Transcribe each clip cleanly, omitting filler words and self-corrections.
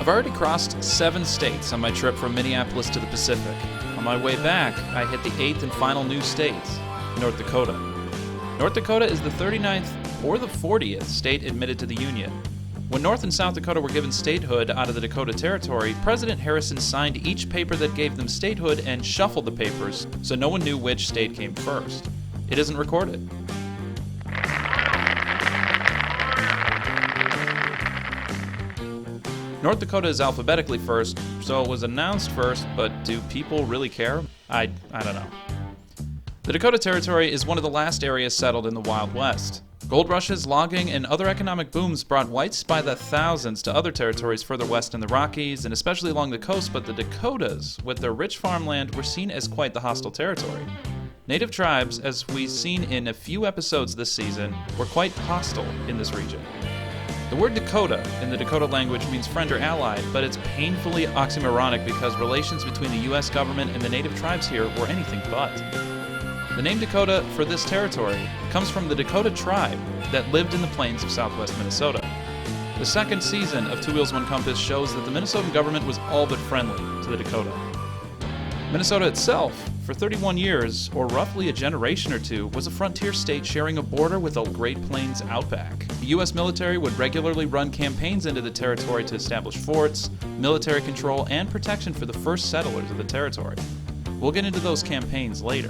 I've already crossed 7 states on my trip from Minneapolis to the Pacific. On my way back, I hit the 8th and final new state, North Dakota. North Dakota is the 39th or the 40th state admitted to the Union. When North and South Dakota were given statehood out of the Dakota Territory, President Harrison signed each paper that gave them statehood and shuffled the papers so no one knew which state came first. It isn't recorded. North Dakota is alphabetically first, so it was announced first, but do people really care? I don't know. The Dakota Territory is one of the last areas settled in the Wild West. Gold rushes, logging, and other economic booms brought whites by the thousands to other territories further west in the Rockies, and especially along the coast, but the Dakotas, with their rich farmland, were seen as quite the hostile territory. Native tribes, as we've seen in a few episodes this season, were quite hostile in this region. The word Dakota in the Dakota language means friend or ally, but it's painfully oxymoronic because relations between the U.S. government and the native tribes here were anything but. The name Dakota for this territory comes from the Dakota tribe that lived in the plains of southwest Minnesota. The second season of Two Wheels One Compass shows that the Minnesotan government was all but friendly to the Dakota. Minnesota itself, for 31 years, or roughly a generation or two, was a frontier state sharing a border with the Great Plains outback. The U.S. military would regularly run campaigns into the territory to establish forts, military control, and protection for the first settlers of the territory. We'll get into those campaigns later.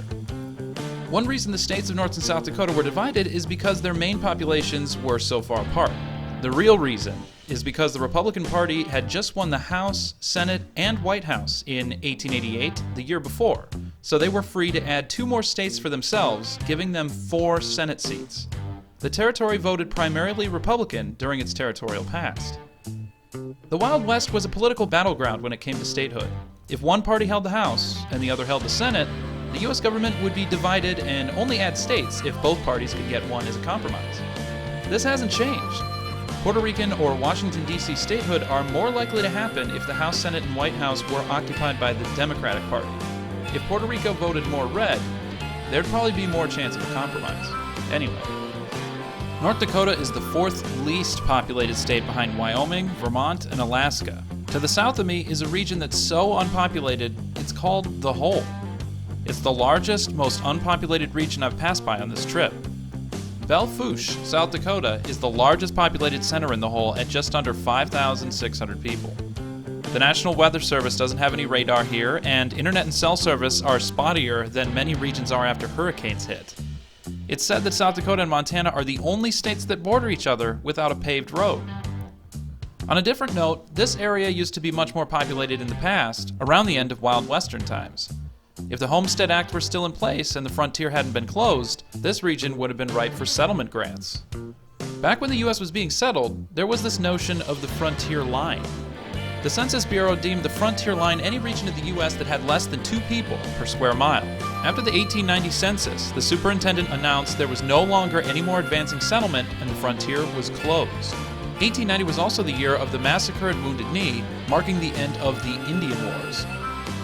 One reason the states of North and South Dakota were divided is because their main populations were so far apart. The real reason is because the Republican Party had just won the House, Senate, and White House in 1888, the year before, so they were free to add 2 more states for themselves, giving them 4 Senate seats. The territory voted primarily Republican during its territorial past. The Wild West was a political battleground when it came to statehood. If one party held the House and the other held the Senate, the U.S. government would be divided and only add states if both parties could get one as a compromise. This hasn't changed. Puerto Rican or Washington, D.C. statehood are more likely to happen if the House, Senate, and White House were occupied by the Democratic Party. If Puerto Rico voted more red, there'd probably be more chance of a compromise. Anyway, North Dakota is the 4th least populated state behind Wyoming, Vermont, and Alaska. To the south of me is a region that's so unpopulated, it's called the Hole. It's the largest, most unpopulated region I've passed by on this trip. Belle Fourche, South Dakota, is the largest populated center in the Hole at just under 5,600 people. The National Weather Service doesn't have any radar here, and internet and cell service are spottier than many regions are after hurricanes hit. It's said that South Dakota and Montana are the only states that border each other without a paved road. On a different note, this area used to be much more populated in the past, around the end of Wild Western times. If the Homestead Act were still in place and the frontier hadn't been closed, this region would have been ripe for settlement grants. Back when the U.S. was being settled, there was this notion of the frontier line. The Census Bureau deemed the frontier line any region of the U.S. that had less than 2 people per square mile. After the 1890 census, the superintendent announced there was no longer any more advancing settlement and the frontier was closed. 1890 was also the year of the Massacre at Wounded Knee, marking the end of the Indian Wars.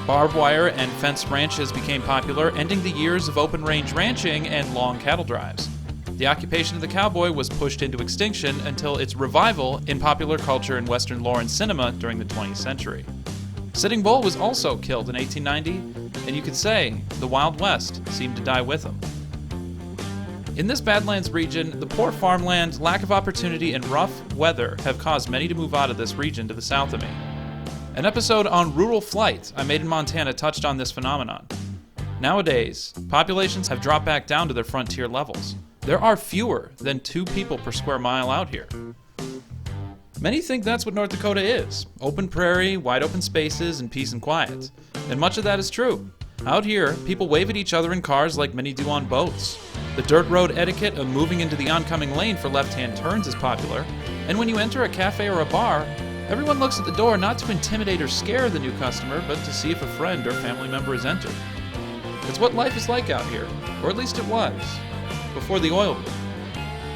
Barbed wire and fenced ranches became popular, ending the years of open-range ranching and long cattle drives. The occupation of the cowboy was pushed into extinction until its revival in popular culture in Western lore and cinema during the 20th century. Sitting Bull was also killed in 1890, and you could say the Wild West seemed to die with him. In this Badlands region, the poor farmland, lack of opportunity, and rough weather have caused many to move out of this region to the south of me. An episode on rural flight I made in Montana touched on this phenomenon. Nowadays, populations have dropped back down to their frontier levels. There are fewer than 2 people per square mile out here. Many think that's what North Dakota is: open prairie, wide open spaces, and peace and quiet. And much of that is true. Out here, people wave at each other in cars like many do on boats. The dirt road etiquette of moving into the oncoming lane for left-hand turns is popular, and when you enter a cafe or a bar, everyone looks at the door not to intimidate or scare the new customer, but to see if a friend or family member has entered. It's what life is like out here, or at least it was, before the oil boom.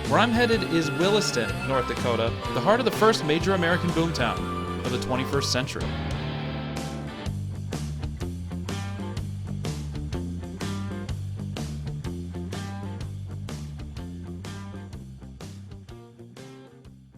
Where I'm headed is Williston, North Dakota, the heart of the first major American boomtown of the 21st century.